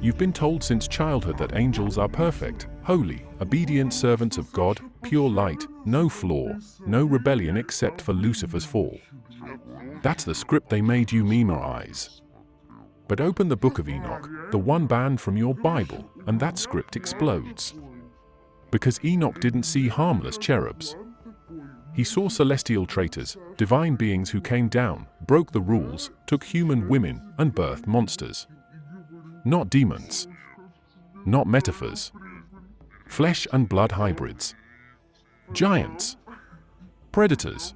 You've been told since childhood that angels are perfect, holy, obedient servants of God, pure light, no flaw, no rebellion except for Lucifer's fall. That's the script they made you memorize. But open the book of Enoch, the one banned from your Bible, and that script explodes. Because Enoch didn't see harmless cherubs. He saw celestial traitors, divine beings who came down, broke the rules, took human women, and birthed monsters. Not demons. Not metaphors. Flesh and blood hybrids. Giants. Predators.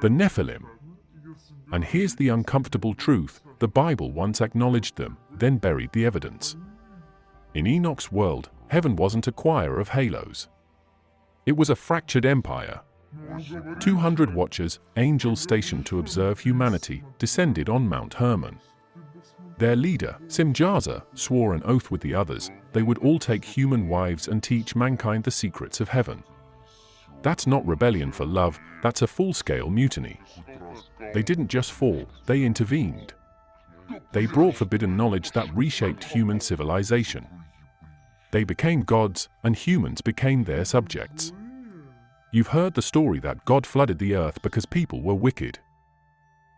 The Nephilim. And here's the uncomfortable truth, the Bible once acknowledged them, then buried the evidence. In Enoch's world, heaven wasn't a choir of halos. It was a fractured empire. 200 watchers, angels stationed to observe humanity, descended on Mount Hermon. Their leader, Simjaza, swore an oath with the others, they would all take human wives and teach mankind the secrets of heaven. That's not rebellion for love, that's a full-scale mutiny. They didn't just fall, they intervened. They brought forbidden knowledge that reshaped human civilization. They became gods, and humans became their subjects. You've heard the story that God flooded the earth because people were wicked.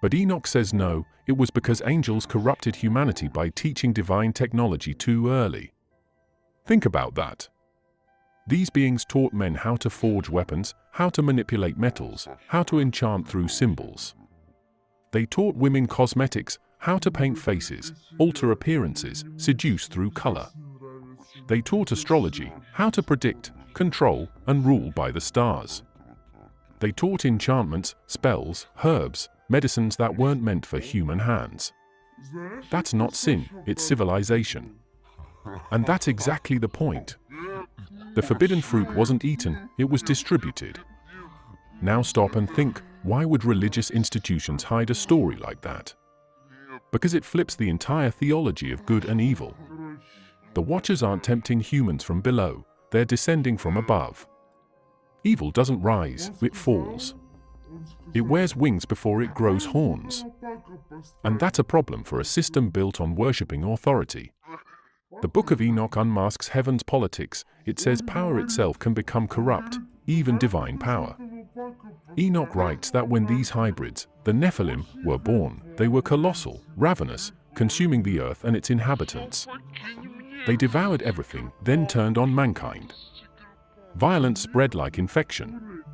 But Enoch says no, it was because angels corrupted humanity by teaching divine technology too early. Think about that. These beings taught men how to forge weapons, how to manipulate metals, how to enchant through symbols. They taught women cosmetics, how to paint faces, alter appearances, seduce through color. They taught astrology, how to predict, control, and rule by the stars. They taught enchantments, spells, herbs, medicines that weren't meant for human hands. That's not sin, it's civilization. And that's exactly the point. The forbidden fruit wasn't eaten, it was distributed. Now stop and think, why would religious institutions hide a story like that? Because it flips the entire theology of good and evil. The Watchers aren't tempting humans from below, they're descending from above. Evil doesn't rise, it falls. It wears wings before it grows horns. And that's a problem for a system built on worshipping authority. The Book of Enoch unmasks heaven's politics. It says power itself can become corrupt, even divine power. Enoch writes that when these hybrids, the Nephilim, were born, they were colossal, ravenous, consuming the earth and its inhabitants. They devoured everything, then turned on mankind. Violence spread like infection.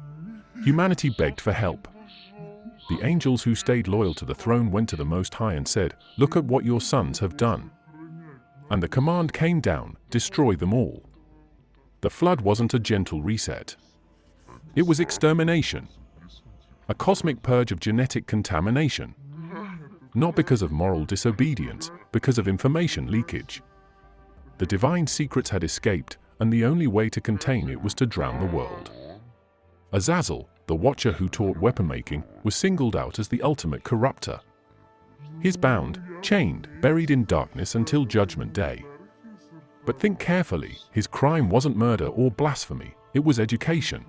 Humanity begged for help. The angels who stayed loyal to the throne went to the Most High and said, "Look at what your sons have done." And the command came down, destroy them all. The flood wasn't a gentle reset. It was extermination. A cosmic purge of genetic contamination. Not because of moral disobedience, because of information leakage. The divine secrets had escaped, and the only way to contain it was to drown the world. Azazel, the Watcher who taught weapon-making, was singled out as the ultimate corrupter. He's bound, chained, buried in darkness until Judgment Day. But think carefully, his crime wasn't murder or blasphemy, it was education.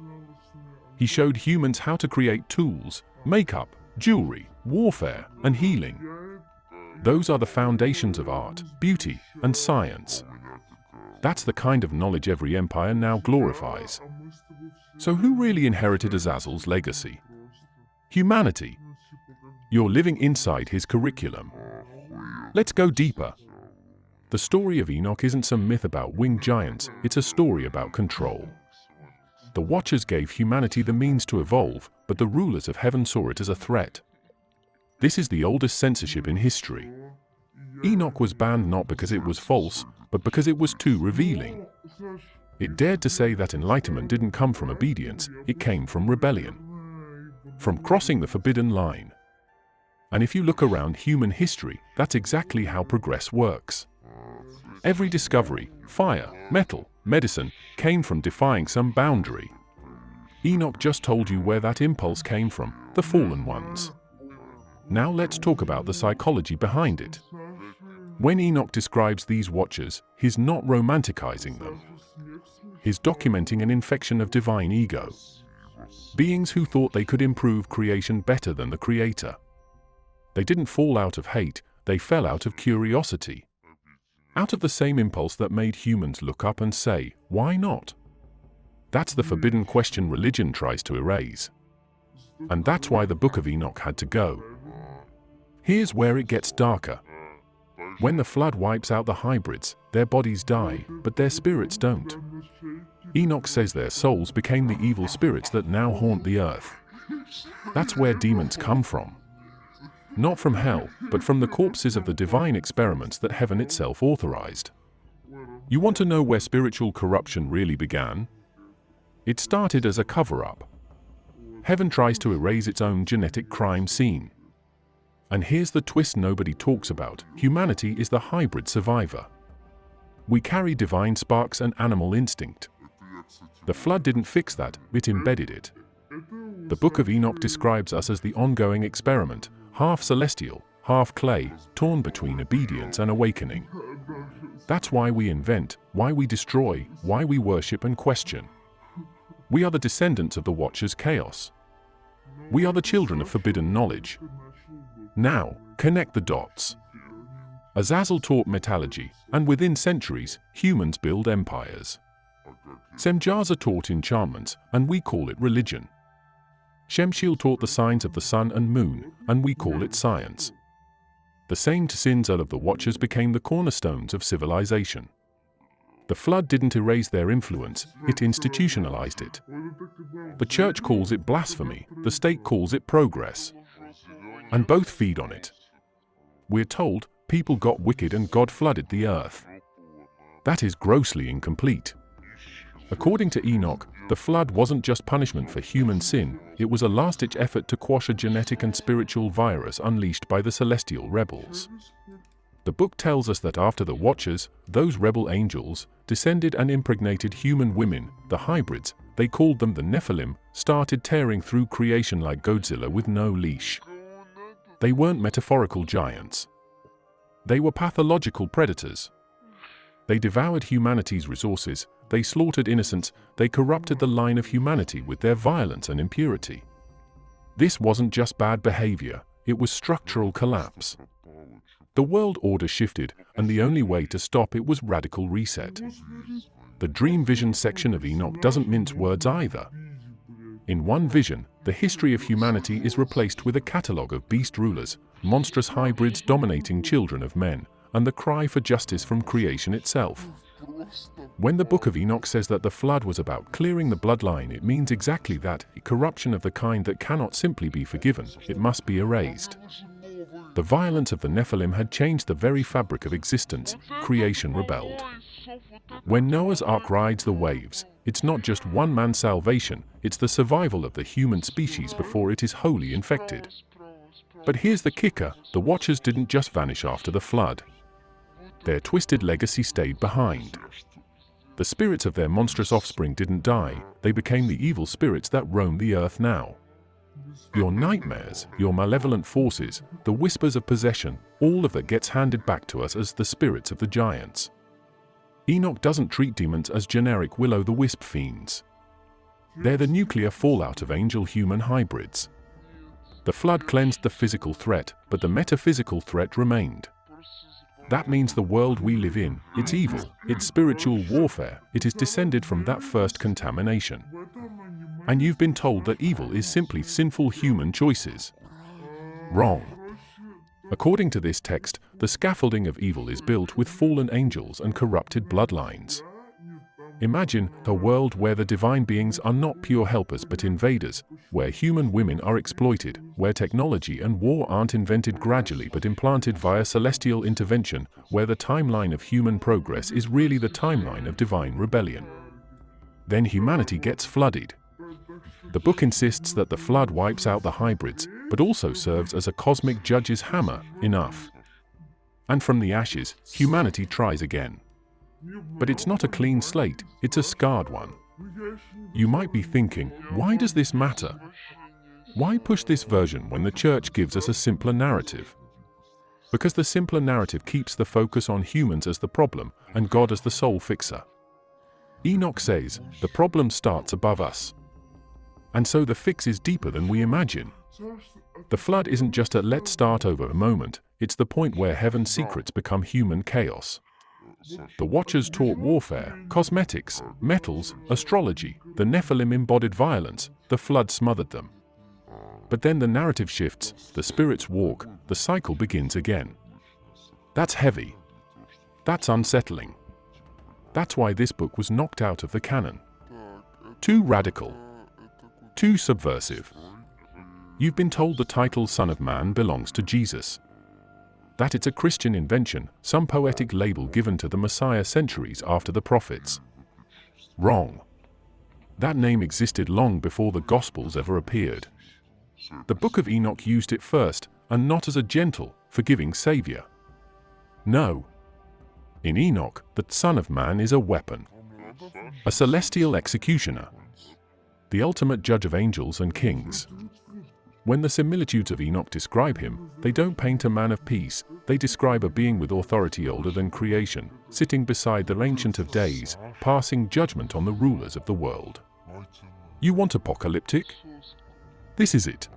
He showed humans how to create tools, makeup, jewelry, warfare, and healing. Those are the foundations of art, beauty, and science. That's the kind of knowledge every empire now glorifies. So who really inherited Azazel's legacy? Humanity. You're living inside his curriculum. Let's go deeper. The story of Enoch isn't some myth about winged giants, it's a story about control. The Watchers gave humanity the means to evolve, but the rulers of heaven saw it as a threat. This is the oldest censorship in history. Enoch was banned not because it was false, but because it was too revealing. It dared to say that enlightenment didn't come from obedience, it came from rebellion. From crossing the forbidden line. And if you look around human history, that's exactly how progress works. Every discovery, fire, metal, medicine, came from defying some boundary. Enoch just told you where that impulse came from, the fallen ones. Now let's talk about the psychology behind it. When Enoch describes these Watchers, he's not romanticizing them. He's documenting an infection of divine ego. Beings who thought they could improve creation better than the Creator. They didn't fall out of hate, they fell out of curiosity. out of the same impulse that made humans look up and say, "Why not?" That's the forbidden question religion tries to erase. And that's why the Book of Enoch had to go. Here's where it gets darker. When the flood wipes out the hybrids, their bodies die, but their spirits don't. Enoch says their souls became the evil spirits that now haunt the earth. That's where demons come from. Not from hell, but from the corpses of the divine experiments that heaven itself authorized. You want to know where spiritual corruption really began? It started as a cover-up. Heaven tries to erase its own genetic crime scene. And here's the twist nobody talks about: humanity is the hybrid survivor. We carry divine sparks and animal instinct. The flood didn't fix that, it embedded it. The Book of Enoch describes us as the ongoing experiment, half celestial, half clay, torn between obedience and awakening. That's why we invent, why we destroy, why we worship and question. We are the descendants of the Watcher's chaos. We are the children of forbidden knowledge. Now, connect the dots. Azazel taught metallurgy, and within centuries, humans build empires. Semjaza taught enchantments, and we call it religion. Shemshil taught the signs of the sun and moon, and we call it science. The same sins of the Watchers became the cornerstones of civilization. The flood didn't erase their influence, it institutionalized it. The church calls it blasphemy, the state calls it progress. And both feed on it. We're told, people got wicked and God flooded the earth. That is grossly incomplete. According to Enoch, the flood wasn't just punishment for human sin, it was a last-ditch effort to quash a genetic and spiritual virus unleashed by the celestial rebels. The book tells us that after the Watchers, those rebel angels, descended and impregnated human women, the hybrids, they called them the Nephilim, started tearing through creation like Godzilla with no leash. They weren't metaphorical giants. They were pathological predators. They devoured humanity's resources, they slaughtered innocents, they corrupted the line of humanity with their violence and impurity. This wasn't just bad behavior, it was structural collapse. The world order shifted, and the only way to stop it was radical reset. The dream vision section of Enoch doesn't mince words either. In one vision, the history of humanity is replaced with a catalogue of beast rulers, monstrous hybrids dominating children of men, and the cry for justice from creation itself. When the Book of Enoch says that the flood was about clearing the bloodline, it means exactly that, corruption of the kind that cannot simply be forgiven, it must be erased. The violence of the Nephilim had changed the very fabric of existence, creation rebelled. When Noah's Ark rides the waves, it's not just one man's salvation, it's the survival of the human species before it is wholly infected. But here's the kicker, the Watchers didn't just vanish after the flood. Their twisted legacy stayed behind. The spirits of their monstrous offspring didn't die, they became the evil spirits that roam the earth now. Your nightmares, your malevolent forces, the whispers of possession, all of that gets handed back to us as the spirits of the giants. Enoch doesn't treat demons as generic will-o'-the-wisp fiends. They're the nuclear fallout of angel-human hybrids. The flood cleansed the physical threat, but the metaphysical threat remained. That means the world we live in, it's evil, it's spiritual warfare, it is descended from that first contamination. And you've been told that evil is simply sinful human choices. Wrong. According to this text, the scaffolding of evil is built with fallen angels and corrupted bloodlines. Imagine a world where the divine beings are not pure helpers but invaders, where human women are exploited, where technology and war aren't invented gradually but implanted via celestial intervention, where the timeline of human progress is really the timeline of divine rebellion. Then humanity gets flooded. The book insists that the flood wipes out the hybrids, but also serves as a cosmic judge's hammer, enough. And from the ashes, humanity tries again. But it's not a clean slate, it's a scarred one. You might be thinking, why does this matter? Why push this version when the church gives us a simpler narrative? Because the simpler narrative keeps the focus on humans as the problem and God as the soul fixer. Enoch says, the problem starts above us. And so the fix is deeper than we imagine. The flood isn't just a let's start over a moment, it's the point where heaven's secrets become human chaos. The Watchers taught warfare, cosmetics, metals, astrology. The Nephilim embodied violence. The flood smothered them. But then the narrative shifts, the spirits walk, the cycle begins again. That's heavy. That's unsettling. That's why this book was knocked out of the canon. Too radical. Too subversive. You've been told the title Son of Man belongs to Jesus. That it's a Christian invention, some poetic label given to the Messiah centuries after the prophets. Wrong. That name existed long before the Gospels ever appeared. The Book of Enoch used it first, and not as a gentle, forgiving savior. No. In Enoch, the Son of Man is a weapon. A celestial executioner. The ultimate judge of angels and kings. When the similitudes of Enoch describe him, they don't paint a man of peace, they describe a being with authority older than creation, sitting beside the Ancient of Days, passing judgment on the rulers of the world. You want apocalyptic? This is it.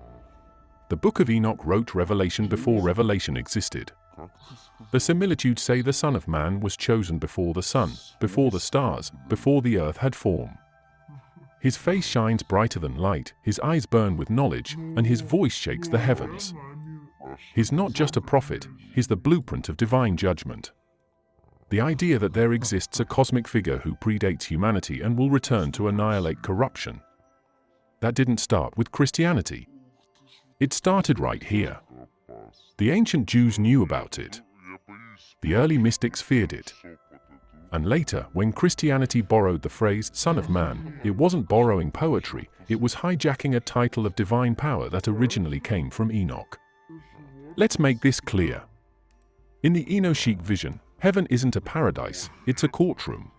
The Book of Enoch wrote Revelation before Revelation existed. The similitudes say the Son of Man was chosen before the sun, before the stars, before the earth had form. His face shines brighter than light, his eyes burn with knowledge, and his voice shakes the heavens. He's not just a prophet, he's the blueprint of divine judgment. The idea that there exists a cosmic figure who predates humanity and will return to annihilate corruption. That didn't start with Christianity. It started right here. The ancient Jews knew about it. The early mystics feared it. And later, when Christianity borrowed the phrase Son of Man, it wasn't borrowing poetry, it was hijacking a title of divine power that originally came from Enoch. Let's make this clear. In the Enochic vision, heaven isn't a paradise, it's a courtroom.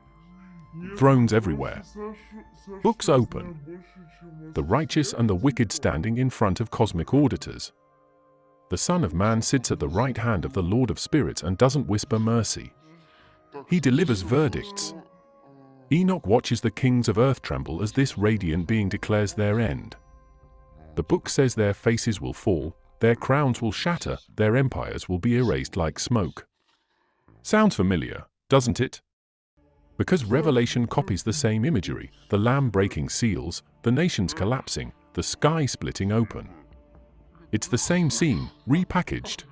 Thrones everywhere. Books open. The righteous and the wicked standing in front of cosmic auditors. The Son of Man sits at the right hand of the Lord of Spirits and doesn't whisper mercy. He delivers verdicts. Enoch watches the kings of earth tremble as this radiant being declares their end. The book says their faces will fall, their crowns will shatter, their empires will be erased like smoke. Sounds familiar, doesn't it? Because Revelation copies the same imagery, the Lamb breaking seals, the nations collapsing, the sky splitting open. It's the same scene, repackaged.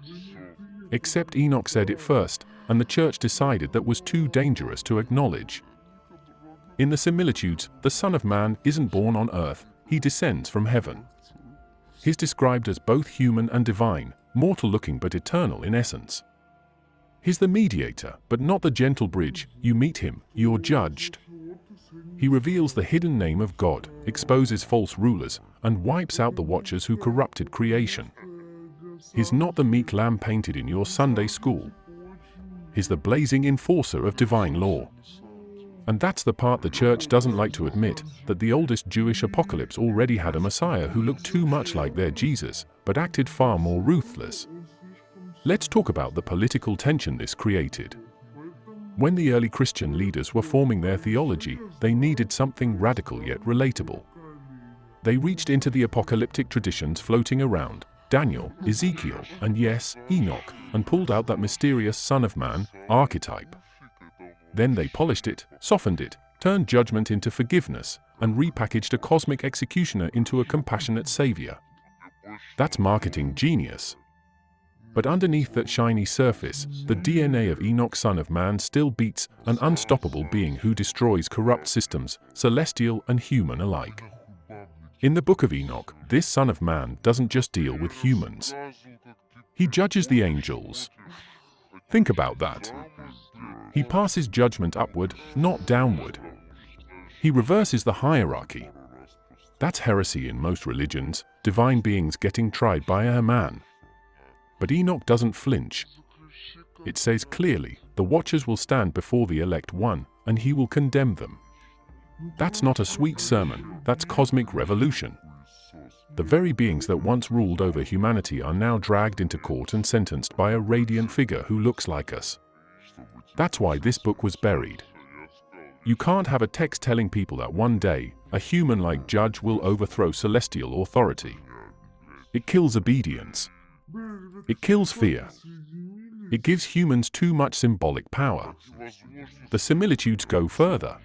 Except Enoch said it first, and the church decided that was too dangerous to acknowledge. In the similitudes, the Son of Man isn't born on earth, he descends from heaven. He's described as both human and divine, mortal-looking but eternal in essence. He's the mediator, but not the gentle bridge. You meet him, you're judged. He reveals the hidden name of God, exposes false rulers, and wipes out the watchers who corrupted creation. He's not the meek lamb painted in your Sunday school. He's the blazing enforcer of divine law. And that's the part the church doesn't like to admit, that the oldest Jewish apocalypse already had a Messiah who looked too much like their Jesus, but acted far more ruthless. Let's talk about the political tension this created. When the early Christian leaders were forming their theology, they needed something radical yet relatable. They reached into the apocalyptic traditions floating around, Daniel, Ezekiel, and yes, Enoch, and pulled out that mysterious Son of Man archetype. Then they polished it, softened it, turned judgment into forgiveness, and repackaged a cosmic executioner into a compassionate savior. That's marketing genius. But underneath that shiny surface, the DNA of Enoch Son of Man still beats, an unstoppable being who destroys corrupt systems, celestial and human alike. In the Book of Enoch, this Son of Man doesn't just deal with humans. He judges the angels. Think about that. He passes judgment upward, not downward. He reverses the hierarchy. That's heresy in most religions, divine beings getting tried by a man. But Enoch doesn't flinch. It says clearly, the watchers will stand before the elect one, and he will condemn them. That's not a sweet sermon, that's cosmic revolution. The very beings that once ruled over humanity are now dragged into court and sentenced by a radiant figure who looks like us. That's why this book was buried. You can't have a text telling people that one day, a human-like judge will overthrow celestial authority. It kills obedience. It kills fear. It gives humans too much symbolic power. The similitudes go further.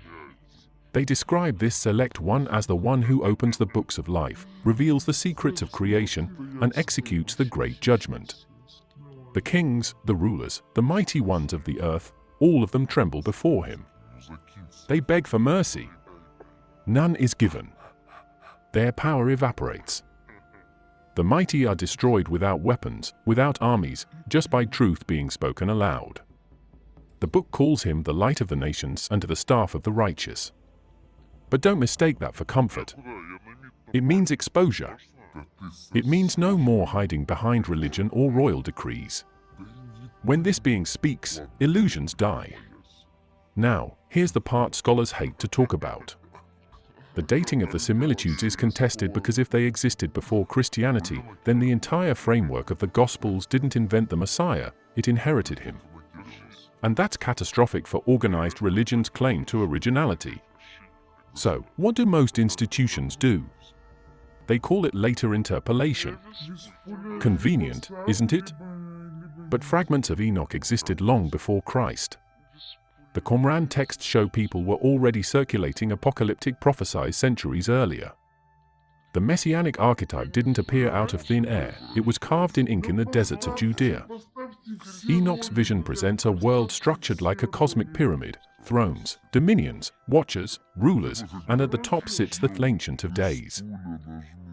They describe this select one as the one who opens the books of life, reveals the secrets of creation, and executes the great judgment. The kings, the rulers, the mighty ones of the earth, all of them tremble before him. They beg for mercy. None is given. Their power evaporates. The mighty are destroyed without weapons, without armies, just by truth being spoken aloud. The book calls him the light of the nations and the staff of the righteous. But don't mistake that for comfort. It means exposure. It means no more hiding behind religion or royal decrees. When this being speaks, illusions die. Now, here's the part scholars hate to talk about. The dating of the similitudes is contested because if they existed before Christianity, then the entire framework of the Gospels didn't invent the Messiah, it inherited him. And that's catastrophic for organized religion's claim to originality. So, what do most institutions do? They call it later interpolation. Convenient, isn't it? But fragments of Enoch existed long before Christ. The Qumran texts show people were already circulating apocalyptic prophecies centuries earlier. The messianic archetype didn't appear out of thin air, it was carved in ink in the deserts of Judea. Enoch's vision presents a world structured like a cosmic pyramid, thrones, dominions, watchers, rulers, and at the top sits the Ancient of Days.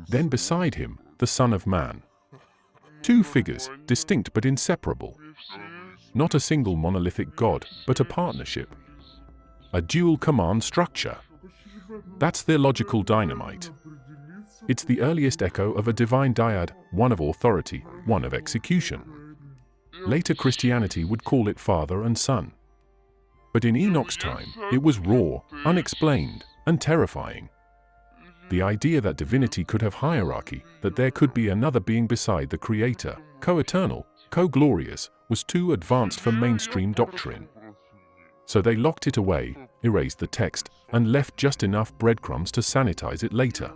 Then beside him, the Son of Man. Two figures, distinct but inseparable. Not a single monolithic god, but a partnership. A dual command structure. That's theological dynamite. It's the earliest echo of a divine dyad, one of authority, one of execution. Later Christianity would call it Father and Son. But in Enoch's time, it was raw, unexplained, and terrifying. The idea that divinity could have hierarchy, that there could be another being beside the Creator, co-eternal, co-glorious, was too advanced for mainstream doctrine. So they locked it away, erased the text, and left just enough breadcrumbs to sanitize it later.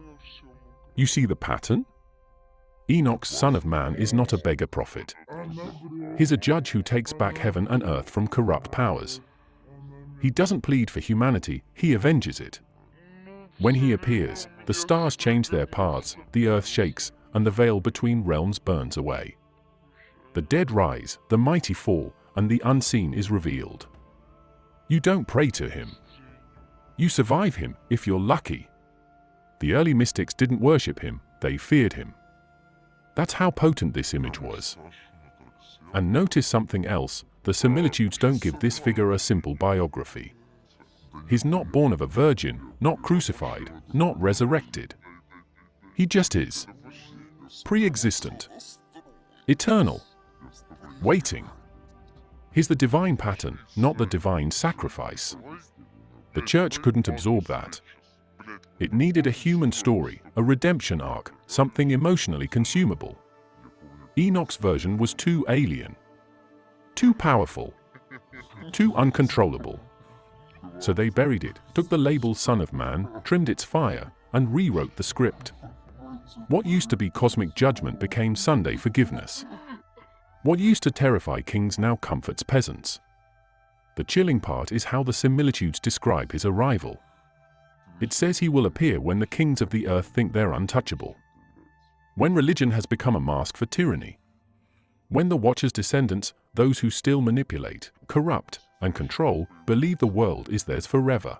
You see the pattern? Enoch's Son of Man is not a beggar prophet. He's a judge who takes back heaven and earth from corrupt powers. He doesn't plead for humanity, he avenges it. When he appears, the stars change their paths, the earth shakes, and the veil between realms burns away. The dead rise, the mighty fall, and the unseen is revealed. You don't pray to him. You survive him, if you're lucky. The early mystics didn't worship him, they feared him. That's how potent this image was. And notice something else, the similitudes don't give this figure a simple biography. He's not born of a virgin, not crucified, not resurrected. He just is. Pre-existent. Eternal. Waiting. He's the divine pattern, not the divine sacrifice. The church couldn't absorb that. It needed a human story, a redemption arc, something emotionally consumable. Enoch's version was too alien. Too powerful. Too uncontrollable. So they buried it, took the label Son of Man, trimmed its fire, and rewrote the script. What used to be cosmic judgment became Sunday forgiveness. What used to terrify kings now comforts peasants. The chilling part is how the similitudes describe his arrival. It says he will appear when the kings of the earth think they're untouchable. When religion has become a mask for tyranny. When the Watcher's descendants, those who still manipulate, corrupt, and control, believe the world is theirs forever.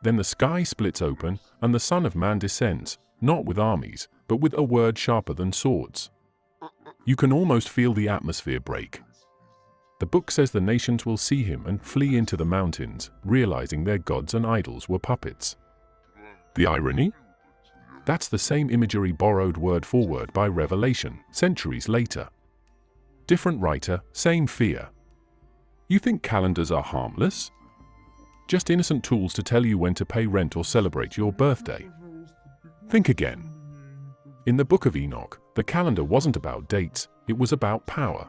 Then the sky splits open, and the Son of Man descends, not with armies, but with a word sharper than swords. You can almost feel the atmosphere break. The book says the nations will see him and flee into the mountains, realizing their gods and idols were puppets. The irony? That's the same imagery borrowed word for word by Revelation, centuries later. Different writer, same fear. You think calendars are harmless? Just innocent tools to tell you when to pay rent or celebrate your birthday. Think again. In the Book of Enoch, the calendar wasn't about dates, it was about power.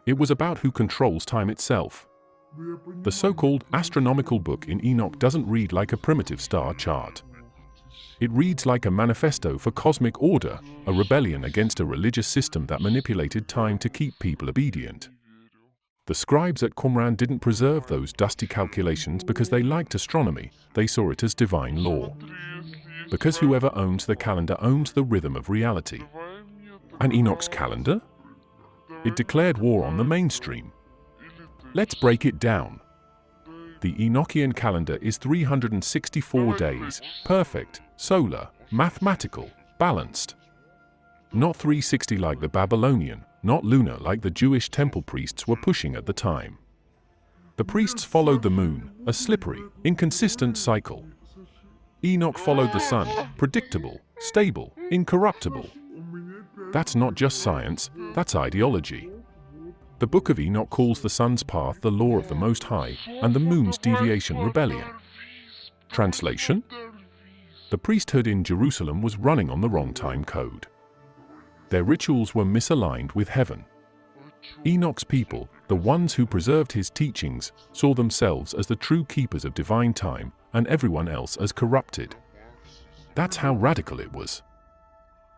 It was about who controls time itself. The so-called astronomical book in Enoch doesn't read like a primitive star chart. It reads like a manifesto for cosmic order, a rebellion against a religious system that manipulated time to keep people obedient. The scribes at Qumran didn't preserve those dusty calculations because they liked astronomy, they saw it as divine law. Because whoever owns the calendar owns the rhythm of reality. And Enoch's calendar? It declared war on the mainstream. Let's break it down. The Enochian calendar is 364 days, perfect, solar, mathematical, balanced. Not 360 like the Babylonian, not lunar like the Jewish temple priests were pushing at the time. The priests followed the moon, a slippery, inconsistent cycle. Enoch followed the sun, predictable, stable, incorruptible. That's not just science, that's ideology. The Book of Enoch calls the sun's path the law of the Most High, and the moon's deviation rebellion. Translation? The priesthood in Jerusalem was running on the wrong time code. Their rituals were misaligned with heaven. Enoch's people, the ones who preserved his teachings, saw themselves as the true keepers of divine time and everyone else as corrupted. That's how radical it was.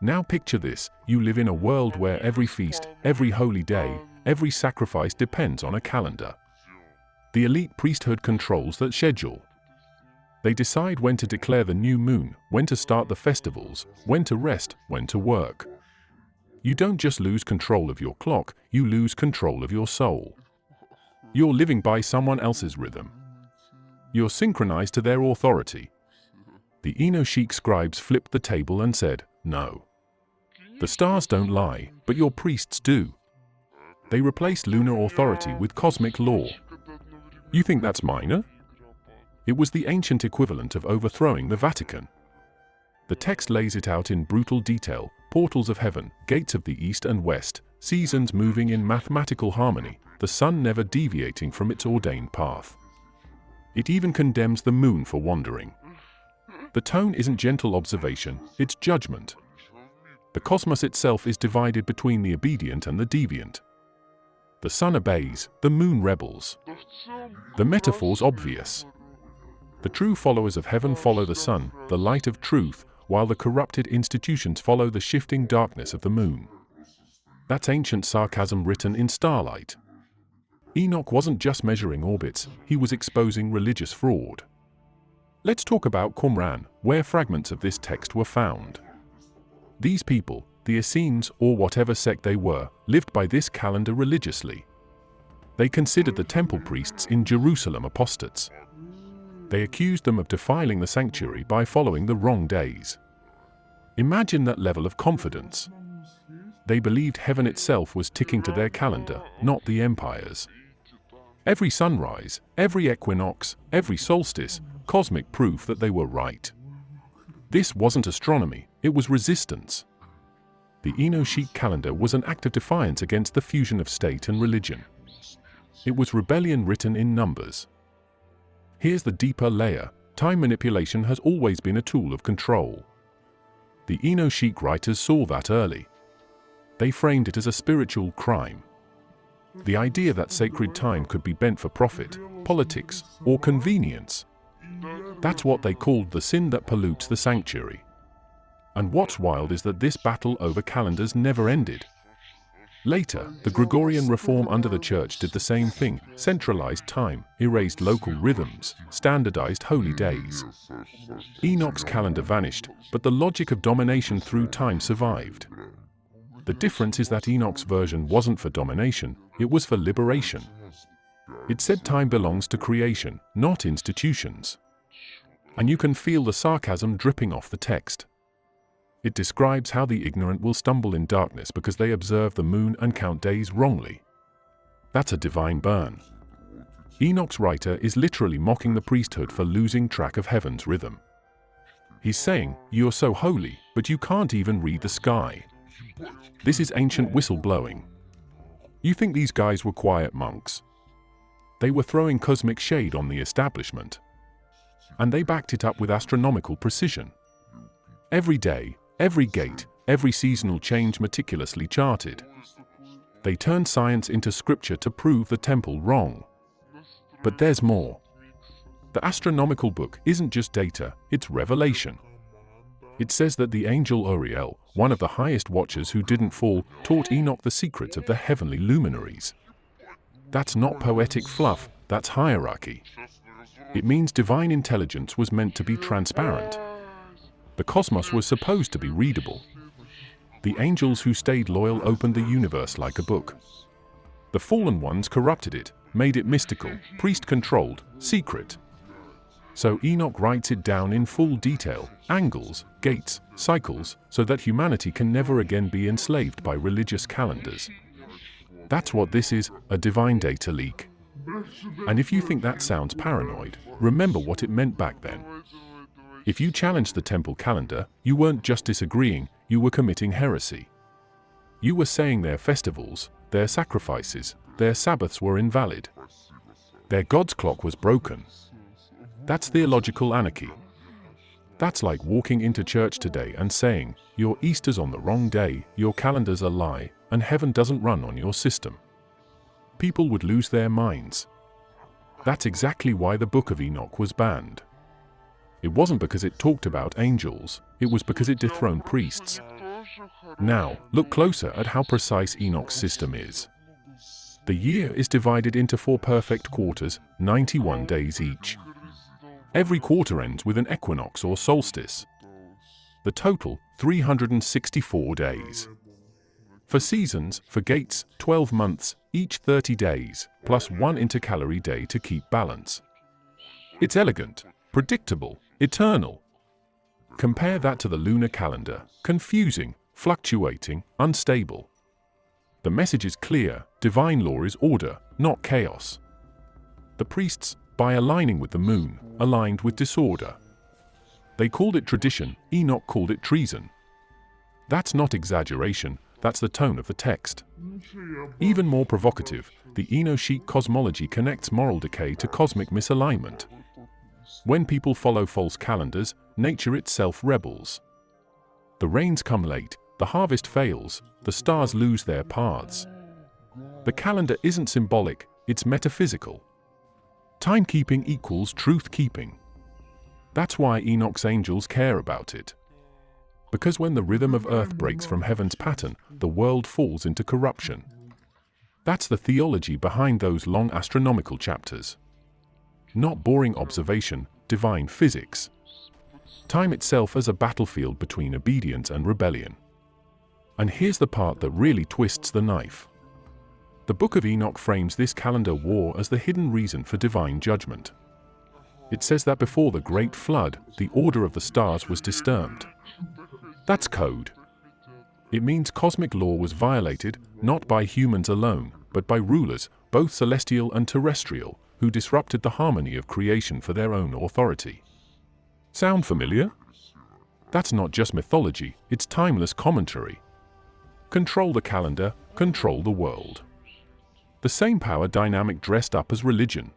Now picture this, you live in a world where every feast, every holy day, every sacrifice depends on a calendar. The elite priesthood controls that schedule. They decide when to declare the new moon, when to start the festivals, when to rest, when to work. You don't just lose control of your clock, you lose control of your soul. You're living by someone else's rhythm. You're synchronized to their authority. The Enochic scribes flipped the table and said, no. The stars don't lie, but your priests do. They replaced lunar authority with cosmic law. You think that's minor? It was the ancient equivalent of overthrowing the Vatican. The text lays it out in brutal detail: portals of heaven, gates of the east and west, seasons moving in mathematical harmony, the sun never deviating from its ordained path. It even condemns the moon for wandering. The tone isn't gentle observation, it's judgment. The cosmos itself is divided between the obedient and the deviant. The sun obeys, the moon rebels. The metaphor's obvious. The true followers of heaven follow the sun, the light of truth, while the corrupted institutions follow the shifting darkness of the moon. That's ancient sarcasm written in starlight. Enoch wasn't just measuring orbits, he was exposing religious fraud. Let's talk about Qumran, where fragments of this text were found. These people, the Essenes or whatever sect they were, lived by this calendar religiously. They considered the temple priests in Jerusalem apostates. They accused them of defiling the sanctuary by following the wrong days. Imagine that level of confidence. They believed heaven itself was ticking to their calendar, not the empire's. Every sunrise, every equinox, every solstice, cosmic proof that they were right. This wasn't astronomy, it was resistance. The Enochic calendar was an act of defiance against the fusion of state and religion. It was rebellion written in numbers. Here's the deeper layer: time manipulation has always been a tool of control. The Enochic writers saw that early. They framed it as a spiritual crime. The idea that sacred time could be bent for profit, politics, or convenience. That's what they called the sin that pollutes the sanctuary. And what's wild is that this battle over calendars never ended. Later, the Gregorian reform under the Church did the same thing: centralized time, erased local rhythms, standardized holy days. Enoch's calendar vanished, but the logic of domination through time survived. The difference is that Enoch's version wasn't for domination, it was for liberation. It said time belongs to creation, not institutions. And you can feel the sarcasm dripping off the text. It describes how the ignorant will stumble in darkness because they observe the moon and count days wrongly. That's a divine burn. Enoch's writer is literally mocking the priesthood for losing track of heaven's rhythm. He's saying, you're so holy, but you can't even read the sky. This is ancient whistleblowing. You think these guys were quiet monks? They were throwing cosmic shade on the establishment. And they backed it up with astronomical precision. Every day, every gate, every seasonal change meticulously charted. They turned science into scripture to prove the temple wrong. But there's more. The astronomical book isn't just data, it's revelation. It says that the angel Uriel, one of the highest watchers who didn't fall, taught Enoch the secrets of the heavenly luminaries. That's not poetic fluff, that's hierarchy. It means divine intelligence was meant to be transparent. The cosmos was supposed to be readable. The angels who stayed loyal opened the universe like a book. The fallen ones corrupted it, made it mystical, priest-controlled, secret. So Enoch writes it down in full detail, angles, gates, cycles, so that humanity can never again be enslaved by religious calendars. That's what this is, a divine data leak. And if you think that sounds paranoid, remember what it meant back then. If you challenged the temple calendar, you weren't just disagreeing, you were committing heresy. You were saying their festivals, their sacrifices, their Sabbaths were invalid. Their God's clock was broken. That's theological anarchy. That's like walking into church today and saying, your Easter's on the wrong day, your calendar's a lie, and heaven doesn't run on your system. People would lose their minds. That's exactly why the Book of Enoch was banned. It wasn't because it talked about angels, it was because it dethroned priests. Now, look closer at how precise Enoch's system is. The year is divided into 4 perfect quarters, 91 days each. Every quarter ends with an equinox or solstice. The total, 364 days. For seasons, for gates, 12 months, each 30 days, plus 1 intercalary day to keep balance. It's elegant, predictable, eternal. Compare that to the lunar calendar, confusing, fluctuating, unstable. The message is clear, divine law is order, not chaos. The priests, by aligning with the moon, aligned with disorder. They called it tradition, Enoch called it treason. That's not exaggeration, that's the tone of the text. Even more provocative, the Enochic cosmology connects moral decay to cosmic misalignment. When people follow false calendars, nature itself rebels. The rains come late, the harvest fails, the stars lose their paths. The calendar isn't symbolic, it's metaphysical. Timekeeping equals truth-keeping. That's why Enoch's angels care about it. Because when the rhythm of earth breaks from heaven's pattern, the world falls into corruption. That's the theology behind those long astronomical chapters. Not boring observation, divine physics. Time itself as a battlefield between obedience and rebellion. And here's the part that really twists the knife. The Book of Enoch frames this calendar war as the hidden reason for divine judgment. It says that before the Great Flood, the order of the stars was disturbed. That's code. It means cosmic law was violated, not by humans alone, but by rulers, both celestial and terrestrial, who disrupted the harmony of creation for their own authority. Sound familiar? That's not just mythology, it's timeless commentary. Control the calendar, control the world. The same power dynamic dressed up as religion.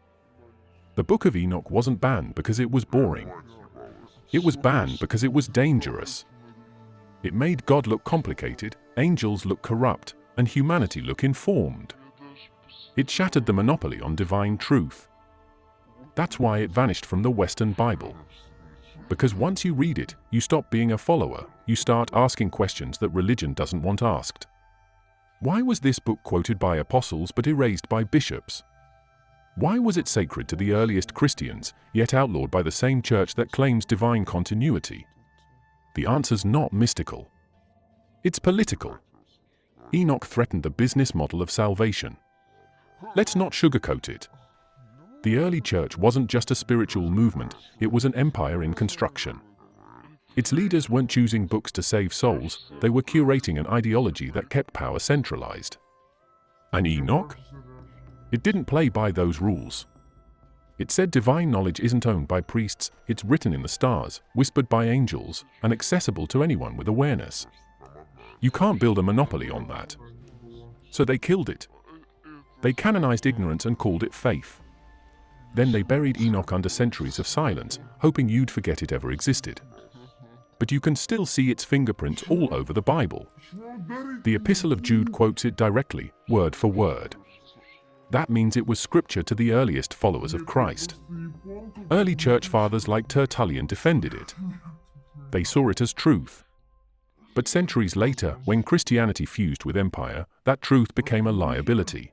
The Book of Enoch wasn't banned because it was boring. It was banned because it was dangerous. It made God look complicated, angels look corrupt, and humanity look informed. It shattered the monopoly on divine truth. That's why it vanished from the Western Bible. Because once you read it, you stop being a follower, you start asking questions that religion doesn't want asked. Why was this book quoted by apostles but erased by bishops? Why was it sacred to the earliest Christians, yet outlawed by the same church that claims divine continuity? The answer's not mystical. It's political. Enoch threatened the business model of salvation. Let's not sugarcoat it. The early church wasn't just a spiritual movement, it was an empire in construction. Its leaders weren't choosing books to save souls, they were curating an ideology that kept power centralized. And Enoch? It didn't play by those rules. It said divine knowledge isn't owned by priests, it's written in the stars, whispered by angels, and accessible to anyone with awareness. You can't build a monopoly on that. So they killed it. They canonized ignorance and called it faith. Then they buried Enoch under centuries of silence, hoping you'd forget it ever existed. But you can still see its fingerprints all over the Bible. The Epistle of Jude quotes it directly, word for word. That means it was scripture to the earliest followers of Christ. Early church fathers like Tertullian defended it. They saw it as truth. But centuries later, when Christianity fused with empire, that truth became a liability.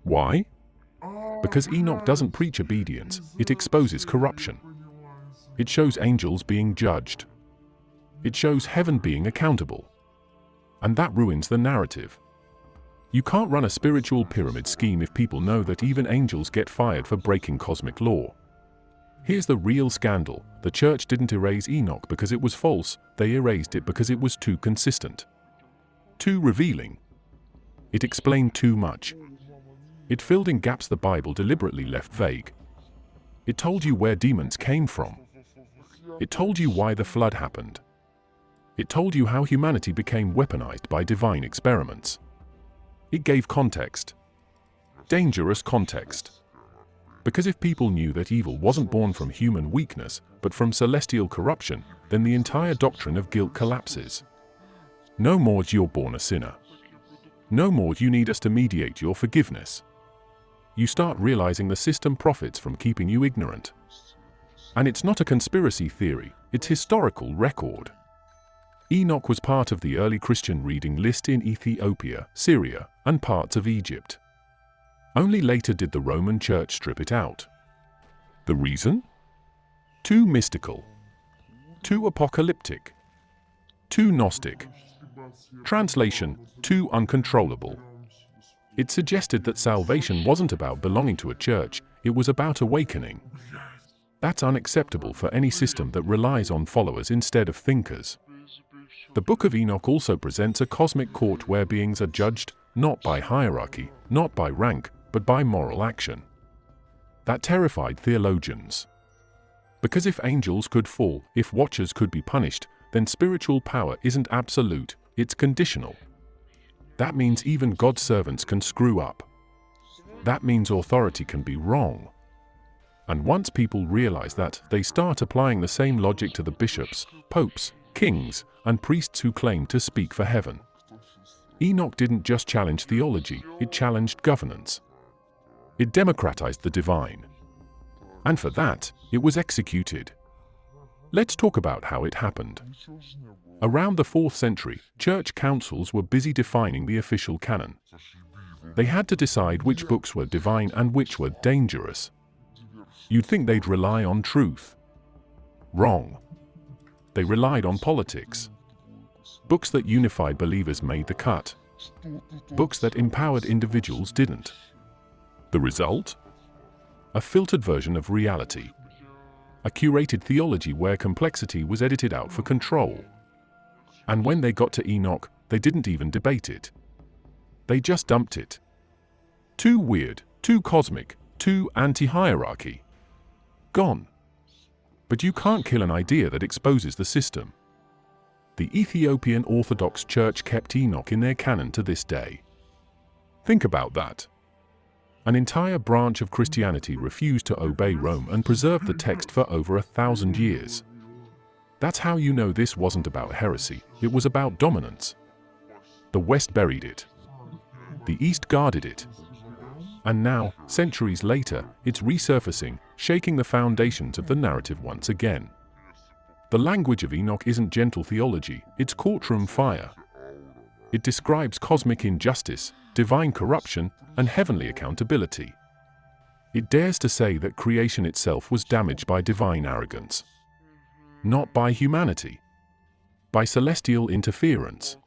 Why? Because Enoch doesn't preach obedience, it exposes corruption. It shows angels being judged. It shows heaven being accountable. And that ruins the narrative. You can't run a spiritual pyramid scheme if people know that even angels get fired for breaking cosmic law. Here's the real scandal. The church didn't erase Enoch because it was false, they erased it because it was too consistent. Too revealing. It explained too much. It filled in gaps the Bible deliberately left vague. It told you where demons came from. It told you why the flood happened. It told you how humanity became weaponized by divine experiments. It gave context. Dangerous context. Because if people knew that evil wasn't born from human weakness, but from celestial corruption, then the entire doctrine of guilt collapses. No more you're born a sinner. No more you need us to mediate your forgiveness. You start realizing the system profits from keeping you ignorant. And it's not a conspiracy theory, it's historical record. Enoch was part of the early Christian reading list in Ethiopia, Syria, and parts of Egypt. Only later did the Roman Church strip it out. The reason? Too mystical. Too apocalyptic. Too Gnostic. Translation, too uncontrollable. It suggested that salvation wasn't about belonging to a church, it was about awakening. That's unacceptable for any system that relies on followers instead of thinkers. The Book of Enoch also presents a cosmic court where beings are judged not by hierarchy, not by rank, but by moral action. That terrified theologians. Because if angels could fall, if watchers could be punished, then spiritual power isn't absolute, it's conditional. That means even God's servants can screw up. That means authority can be wrong. And once people realize that, they start applying the same logic to the bishops, popes, kings, and priests who claim to speak for heaven. Enoch didn't just challenge theology, it challenged governance. It democratized the divine. And for that, it was executed. Let's talk about how it happened. Around the 4th century, church councils were busy defining the official canon. They had to decide which books were divine and which were dangerous. You'd think they'd rely on truth. Wrong. They relied on politics. Books that unified believers made the cut. Books that empowered individuals didn't. The result? A filtered version of reality. A curated theology where complexity was edited out for control. And when they got to Enoch, they didn't even debate it. They just dumped it. Too weird, too cosmic, too anti-hierarchy. Gone. But you can't kill an idea that exposes the system. The Ethiopian Orthodox Church kept Enoch in their canon to this day. Think about that. An entire branch of Christianity refused to obey Rome and preserved the text for over 1,000 years. That's how you know this wasn't about heresy, it was about dominance. The West buried it. The East guarded it. And now, centuries later, it's resurfacing, shaking the foundations of the narrative once again. The language of Enoch isn't gentle theology, it's courtroom fire. It describes cosmic injustice, divine corruption, and heavenly accountability. It dares to say that creation itself was damaged by divine arrogance. Not by humanity. By celestial interference.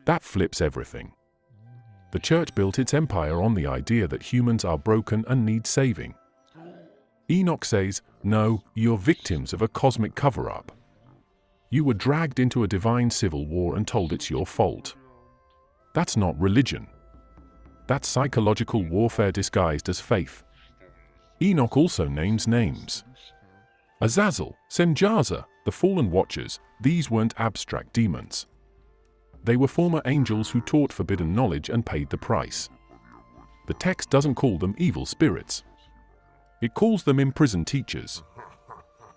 That flips everything. The church built its empire on the idea that humans are broken and need saving. Enoch says, no, you're victims of a cosmic cover-up. You were dragged into a divine civil war and told it's your fault. That's not religion. That's psychological warfare disguised as faith. Enoch also names names. Azazel, Senjaza, the fallen watchers, these weren't abstract demons. They were former angels who taught forbidden knowledge and paid the price. The text doesn't call them evil spirits. It calls them imprisoned teachers.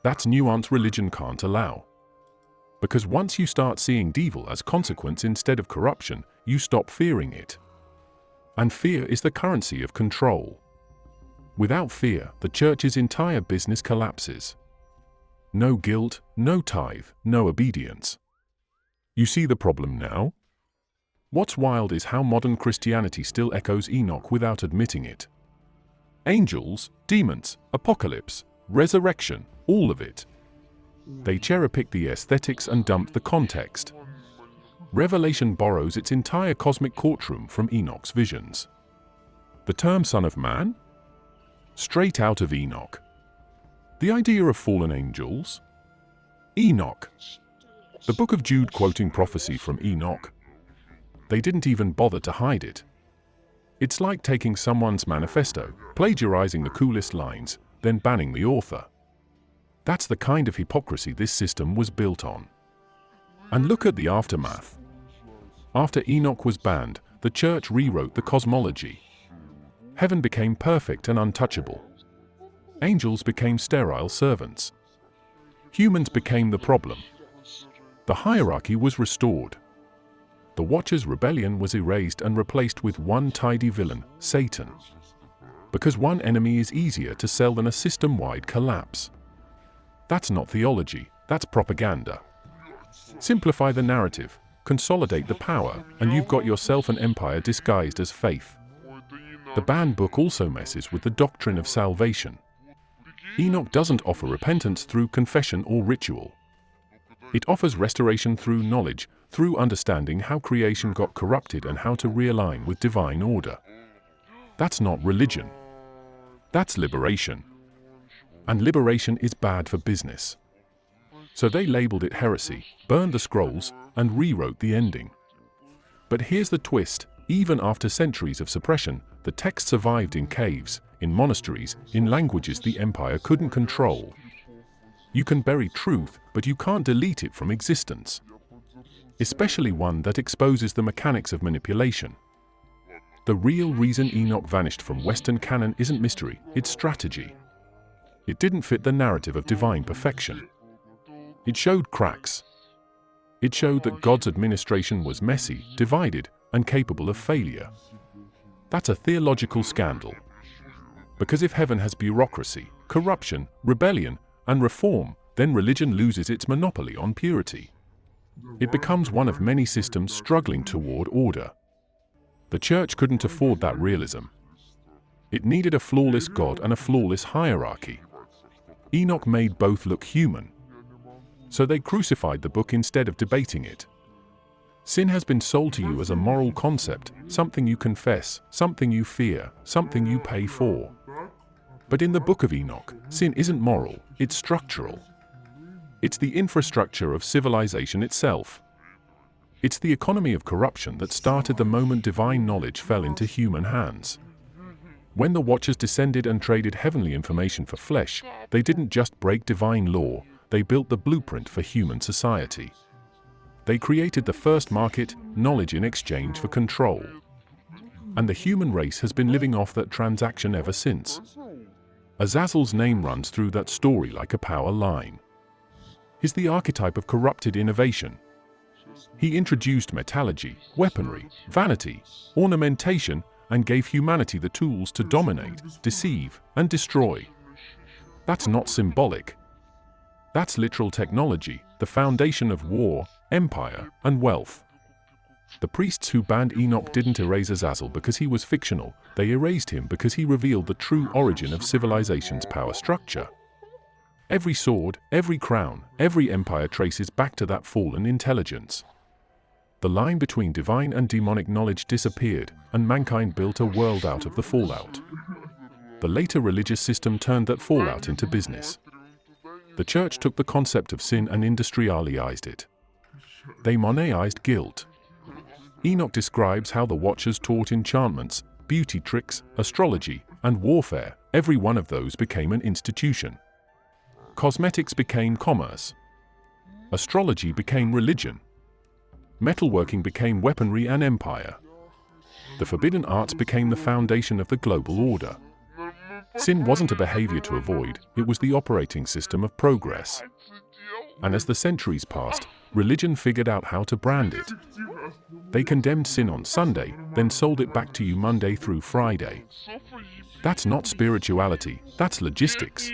That's nuance religion can't allow. Because once you start seeing evil as consequence instead of corruption, you stop fearing it. And fear is the currency of control. Without fear, the church's entire business collapses. No guilt, no tithe, no obedience. You see the problem now? What's wild is how modern Christianity still echoes Enoch without admitting it. Angels, demons, apocalypse, resurrection, all of it. They cherry-pick the aesthetics and dump the context. Revelation borrows its entire cosmic courtroom from Enoch's visions. The term Son of Man? Straight out of Enoch. The idea of fallen angels? Enoch. The book of Jude quoting prophecy from Enoch. They didn't even bother to hide it. It's like taking someone's manifesto, plagiarizing the coolest lines, then banning the author. That's the kind of hypocrisy this system was built on. And look at the aftermath. After Enoch was banned, the church rewrote the cosmology. Heaven became perfect and untouchable. Angels became sterile servants. Humans became the problem. The hierarchy was restored. The Watcher's rebellion was erased and replaced with one tidy villain, Satan. Because one enemy is easier to sell than a system-wide collapse. That's not theology, that's propaganda. Simplify the narrative, consolidate the power, and you've got yourself an empire disguised as faith. The banned book also messes with the doctrine of salvation. Enoch doesn't offer repentance through confession or ritual. It offers restoration through knowledge, through understanding how creation got corrupted and how to realign with divine order. That's not religion. That's liberation. And liberation is bad for business. So they labeled it heresy, burned the scrolls, and rewrote the ending. But here's the twist: even after centuries of suppression, the text survived in caves, in monasteries, in languages the empire couldn't control. You can bury truth, but you can't delete it from existence. Especially one that exposes the mechanics of manipulation. The real reason Enoch vanished from Western canon isn't mystery, it's strategy. It didn't fit the narrative of divine perfection. It showed cracks. It showed that God's administration was messy, divided, and capable of failure. That's a theological scandal. Because if heaven has bureaucracy, corruption, rebellion, and reform, then religion loses its monopoly on purity. It becomes one of many systems struggling toward order. The church couldn't afford that realism. It needed a flawless God and a flawless hierarchy. Enoch made both look human. So they crucified the book instead of debating it. Sin has been sold to you as a moral concept, something you confess, something you fear, something you pay for. But in the book of Enoch, sin isn't moral, it's structural. It's the infrastructure of civilization itself. It's the economy of corruption that started the moment divine knowledge fell into human hands. When the Watchers descended and traded heavenly information for flesh, they didn't just break divine law, they built the blueprint for human society. They created the first market, knowledge in exchange for control. And the human race has been living off that transaction ever since. Azazel's name runs through that story like a power line. He's the archetype of corrupted innovation. He introduced metallurgy, weaponry, vanity, ornamentation, and gave humanity the tools to dominate, deceive, and destroy. That's not symbolic. That's literal technology, the foundation of war, empire, and wealth. The priests who banned Enoch didn't erase Azazel because he was fictional, they erased him because he revealed the true origin of civilization's power structure. Every sword, every crown, every empire traces back to that fallen intelligence. The line between divine and demonic knowledge disappeared, and mankind built a world out of the fallout. The later religious system turned that fallout into business. The church took the concept of sin and industrialized it. They moneized guilt. Enoch describes how the Watchers taught enchantments, beauty tricks, astrology, and warfare. Every one of those became an institution. Cosmetics became commerce. Astrology became religion. Metalworking became weaponry and empire. The forbidden arts became the foundation of the global order. Sin wasn't a behavior to avoid, it was the operating system of progress. And as the centuries passed, religion figured out how to brand it. They condemned sin on Sunday, then sold it back to you Monday through Friday. That's not spirituality, that's logistics.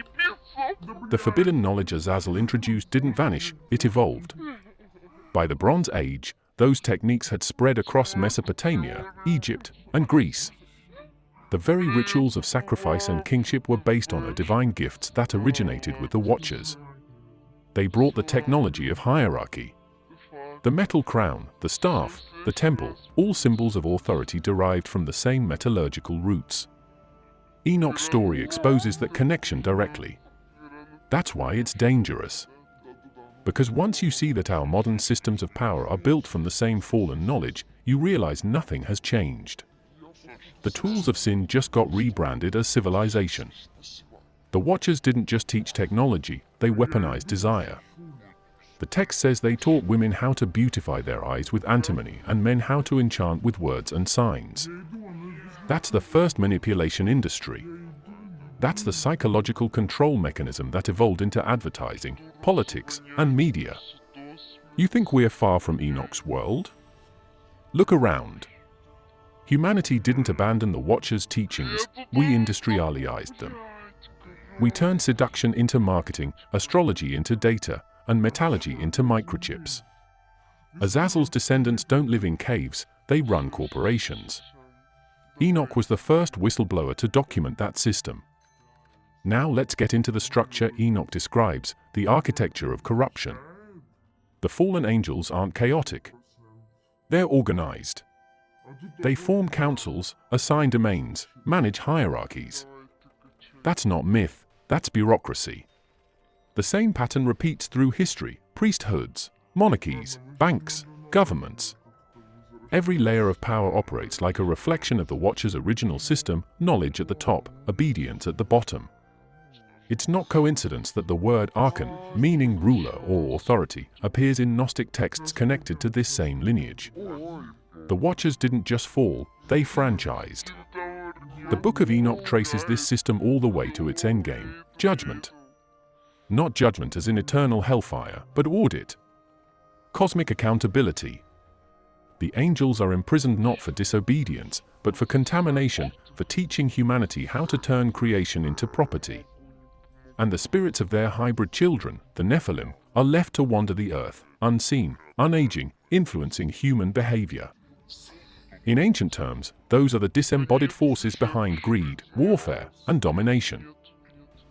The forbidden knowledge Azazel introduced didn't vanish, it evolved. By the Bronze Age, those techniques had spread across Mesopotamia, Egypt, and Greece. The very rituals of sacrifice and kingship were based on divine gifts that originated with the Watchers. They brought the technology of hierarchy. The metal crown, the staff, the temple, all symbols of authority derived from the same metallurgical roots. Enoch's story exposes that connection directly. That's why it's dangerous. Because once you see that our modern systems of power are built from the same fallen knowledge, you realize nothing has changed. The tools of sin just got rebranded as civilization. The Watchers didn't just teach technology, they weaponized desire. The text says they taught women how to beautify their eyes with antimony and men how to enchant with words and signs. That's the first manipulation industry. That's the psychological control mechanism that evolved into advertising, politics, and media. You think we're far from Enoch's world? Look around. Humanity didn't abandon the Watchers' teachings, we industrialized them. We turned seduction into marketing, astrology into data, and metallurgy into microchips. Azazel's descendants don't live in caves, they run corporations. Enoch was the first whistleblower to document that system. Now let's get into the structure Enoch describes, the architecture of corruption. The fallen angels aren't chaotic. They're organized. They form councils, assign domains, manage hierarchies. That's not myth, that's bureaucracy. The same pattern repeats through history, priesthoods, monarchies, banks, governments. Every layer of power operates like a reflection of the Watcher's original system, knowledge at the top, obedience at the bottom. It's not coincidence that the word archon, meaning ruler or authority, appears in Gnostic texts connected to this same lineage. The Watchers didn't just fall, they franchised. The Book of Enoch traces this system all the way to its endgame, judgment. Not judgment as in eternal hellfire, but audit. Cosmic accountability. The angels are imprisoned not for disobedience, but for contamination, for teaching humanity how to turn creation into property. And the spirits of their hybrid children, the Nephilim, are left to wander the earth, unseen, unaging, influencing human behavior. In ancient terms, those are the disembodied forces behind greed, warfare, and domination.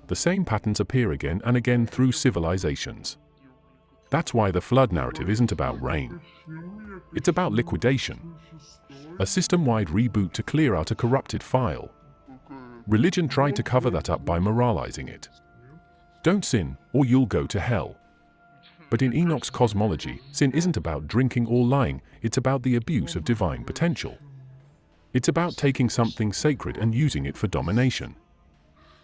The same patterns appear again and again through civilizations. That's why the flood narrative isn't about rain. It's about liquidation. A system-wide reboot to clear out a corrupted file. Religion tried to cover that up by moralizing it. Don't sin, or you'll go to hell. But in Enoch's cosmology, sin isn't about drinking or lying, it's about the abuse of divine potential. It's about taking something sacred and using it for domination.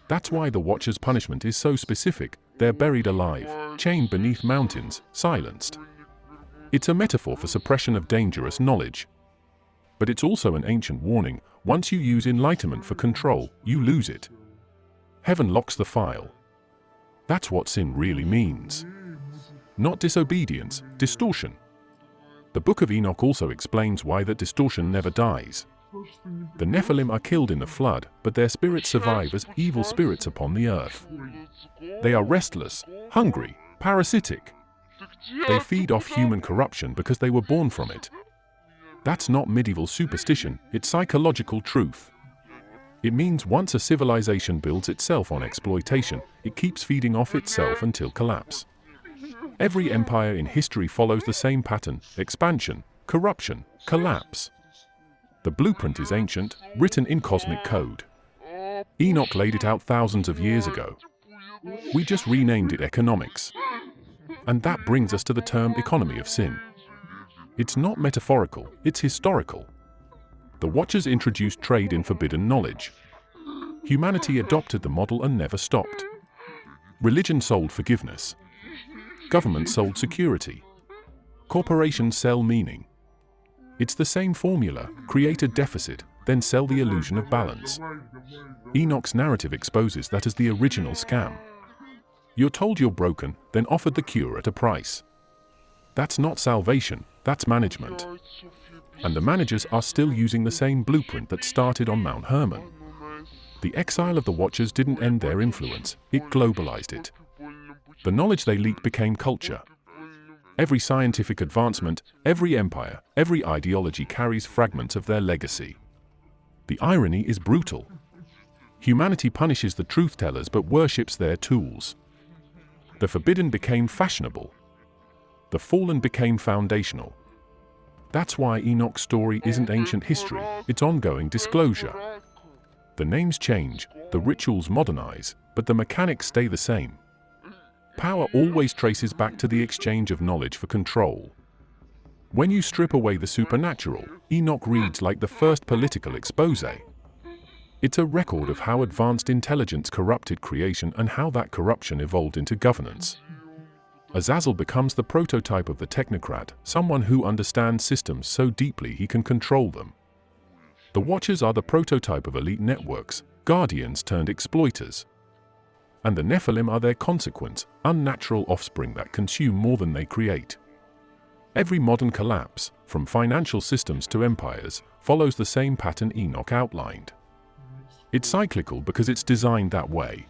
That's why the Watcher's punishment is so specific. They're buried alive, chained beneath mountains, silenced. It's a metaphor for suppression of dangerous knowledge. But it's also an ancient warning. Once you use enlightenment for control, you lose it. Heaven locks the file. That's what sin really means. Not disobedience, distortion. The Book of Enoch also explains why that distortion never dies. The Nephilim are killed in the flood, but their spirits survive as evil spirits upon the earth. They are restless, hungry, parasitic. They feed off human corruption because they were born from it. That's not medieval superstition, it's psychological truth. It means once a civilization builds itself on exploitation, it keeps feeding off itself until collapse. Every empire in history follows the same pattern: expansion, corruption, collapse. The blueprint is ancient, written in cosmic code. Enoch laid it out thousands of years ago. We just renamed it economics. And that brings us to the term economy of sin. It's not metaphorical, it's historical. The Watchers introduced trade in forbidden knowledge. Humanity adopted the model and never stopped. Religion sold forgiveness. Government sold security. Corporations sell meaning. It's the same formula: create a deficit, then sell the illusion of balance. Enoch's narrative exposes that as the original scam. You're told you're broken, then offered the cure at a price. That's not salvation, that's management. And the managers are still using the same blueprint that started on Mount Hermon. The exile of the Watchers didn't end their influence, it globalized it. The knowledge they leaked became culture. Every scientific advancement, every empire, every ideology carries fragments of their legacy. The irony is brutal. Humanity punishes the truth-tellers but worships their tools. The forbidden became fashionable. The fallen became foundational. That's why Enoch's story isn't ancient history, it's ongoing disclosure. The names change, the rituals modernize, but the mechanics stay the same. Power always traces back to the exchange of knowledge for control. When you strip away the supernatural, Enoch reads like the first political exposé. It's a record of how advanced intelligence corrupted creation and how that corruption evolved into governance. Azazel becomes the prototype of the technocrat, someone who understands systems so deeply he can control them. The Watchers are the prototype of elite networks, guardians turned exploiters. And the Nephilim are their consequence, unnatural offspring that consume more than they create. Every modern collapse, from financial systems to empires, follows the same pattern Enoch outlined. It's cyclical because it's designed that way.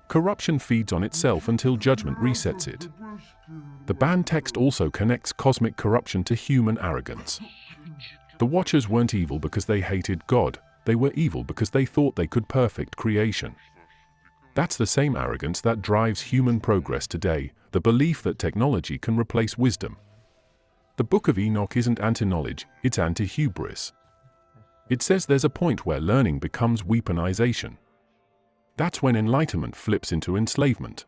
Corruption feeds on itself until judgment resets it. The banned text also connects cosmic corruption to human arrogance. The Watchers weren't evil because they hated God, they were evil because they thought they could perfect creation. That's the same arrogance that drives human progress today, the belief that technology can replace wisdom. The Book of Enoch isn't anti-knowledge, it's anti-hubris. It says there's a point where learning becomes weaponization. That's when enlightenment flips into enslavement.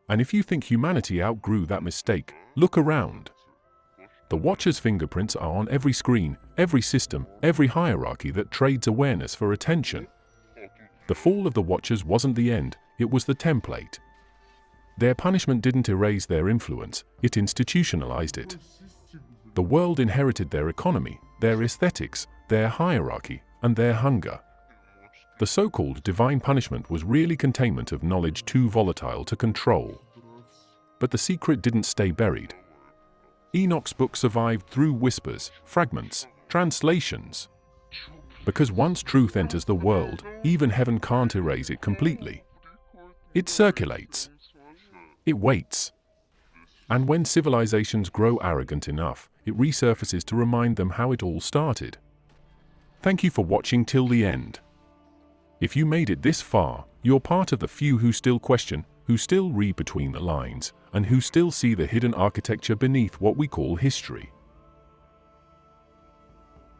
And if you think humanity outgrew that mistake, look around. The Watchers' fingerprints are on every screen, every system, every hierarchy that trades awareness for attention. The fall of the Watchers wasn't the end, it was the template. Their punishment didn't erase their influence, it institutionalized it. The world inherited their economy, their aesthetics, their hierarchy, and their hunger. The so-called divine punishment was really containment of knowledge too volatile to control. But the secret didn't stay buried. Enoch's book survived through whispers, fragments, translations. Because once truth enters the world, even heaven can't erase it completely. It circulates. It waits. And when civilizations grow arrogant enough, it resurfaces to remind them how it all started. Thank you for watching till the end. If you made it this far, you're part of the few who still question, who still read between the lines, and who still see the hidden architecture beneath what we call history.